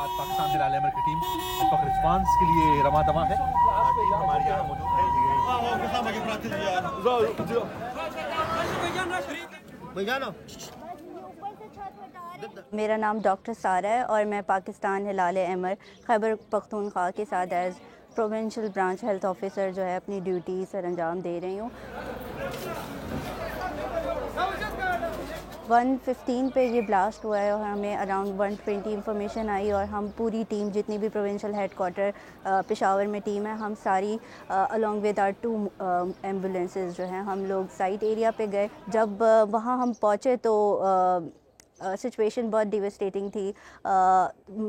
बाद पाकिस्तान हिलाल अहमर की टीम इस वक्त रिस्पांस के लिए रमा दमा है। हमारे यहाँ मौजूद है। मेरा नाम डॉक्टर सारा है और मैं पाकिस्तान हिलाल अहमर खैबर पख्तूनख्वा के साथ as provincial branch health officer जो है अपनी ड्यूटी सर अंजाम दे रही हूँ। 1:15 पे ये ब्लास्ट हुआ है और हमें अराउंड 1:20 इंफॉर्मेशन आई और हम पूरी टीम जितनी भी प्रोविंशियल हेडक्वार्टर पेशावर में टीम है हम सारी अलॉन्ग विद आर 2 एम्बुलेंसेस जो हैं हम लोग साइट एरिया पे गए। जब वहाँ हम पहुँचे तो सिचुएशन बहुत डिवेस्टेटिंग थी।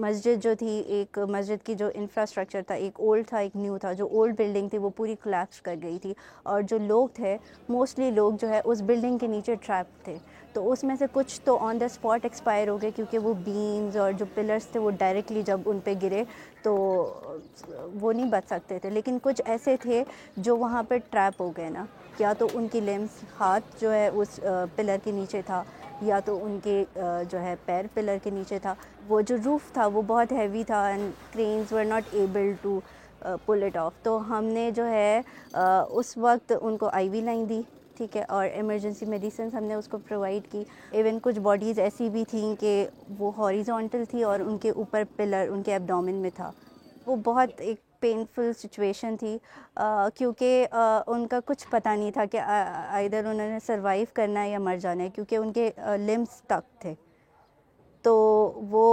मस्जिद जो थी, एक मस्जिद की जो इंफ्रास्ट्रक्चर था, एक ओल्ड था एक न्यू था। जो ओल्ड बिल्डिंग थी वो पूरी कोलैप्स कर गई थी और जो लोग थे मोस्टली लोग जो है उस बिल्डिंग के नीचे ट्रैप थे। तो उसमें से कुछ तो ऑन द स्पॉट एक्सपायर हो गए क्योंकि वो बीम्स और जो पिलर्स थे वो डायरेक्टली जब उन पे गिरे तो वो नहीं बच सकते थे। लेकिन कुछ ऐसे थे जो वहाँ पे ट्रैप हो गए ना, या तो उनकी लिम्स, हाथ जो है उस पिलर के नीचे था या तो उनके जो है पैर पिलर के नीचे था। वो जो रूफ़ था वो बहुत हैवी था and cranes were not able to pull it off. तो हमने जो है उस वक्त उनको आईवी लाइन दी, ठीक है, और इमरजेंसी मेडिसिन हमने उसको प्रोवाइड की। इवन कुछ बॉडीज़ ऐसी भी थी कि वो हॉरिजॉन्टल थी और उनके ऊपर पिलर उनके एब्डोमेन में था। वो बहुत एक पेनफुल सिचुएशन थी क्योंकि उनका कुछ पता नहीं था कि आइदर उन्होंने सरवाइव करना है या मर जाना है क्योंकि उनके लिम्स टक थे। तो वो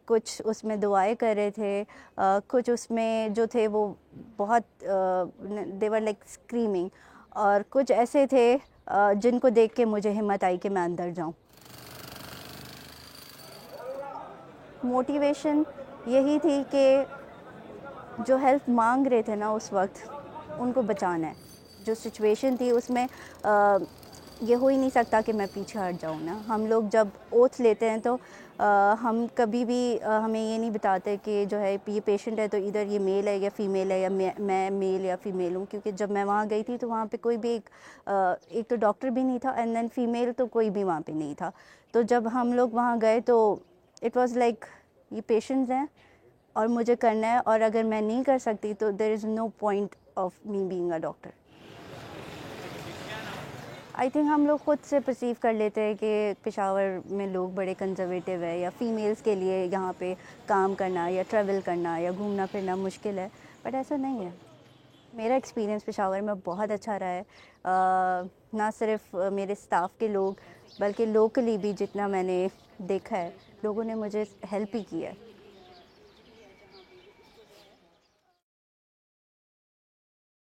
कुछ उसमें दुआएं कर रहे थे, कुछ उसमें जो थे वो बहुत दे वर लाइक स्क्रीमिंग, और कुछ ऐसे थे जिनको देख के मुझे हिम्मत आई कि मैं अंदर जाऊं। मोटिवेशन यही थी कि जो हेल्प मांग रहे थे ना उस वक्त उनको बचाना है। जो सिचुएशन थी उसमें ये हो ही नहीं सकता कि मैं पीछे हट जाऊँ ना। हम लोग जब ओथ लेते हैं तो हम कभी भी हमें ये नहीं बताते कि जो है ये पेशेंट है तो इधर ये मेल है या फ़ीमेल है या मैं मेल या फ़ीमेल हूँ। क्योंकि जब मैं वहाँ गई थी तो वहाँ पे कोई भी एक तो डॉक्टर भी नहीं था एंड देन फ़ीमेल तो कोई भी वहाँ पे नहीं था। तो जब हम लोग वहाँ गए तो इट वाज़ लाइक ये पेशेंट्स हैं और मुझे करना है, और अगर मैं नहीं कर सकती तो there is no point of me being a doctor. I think हम लोग ख़ुद से परसीव कर लेते हैं कि पेशावर में लोग बड़े कंजर्वेटिव है या फ़ीमेल्स के लिए यहाँ पे काम करना या ट्रैवल करना या घूमना फिरना मुश्किल है, बट ऐसा नहीं है। मेरा एक्सपीरियंस पेशावर में बहुत अच्छा रहा है। ना सिर्फ मेरे स्टाफ के लोग बल्कि लोकली भी जितना मैंने देखा है लोगों ने मुझे हेल्प ही की है।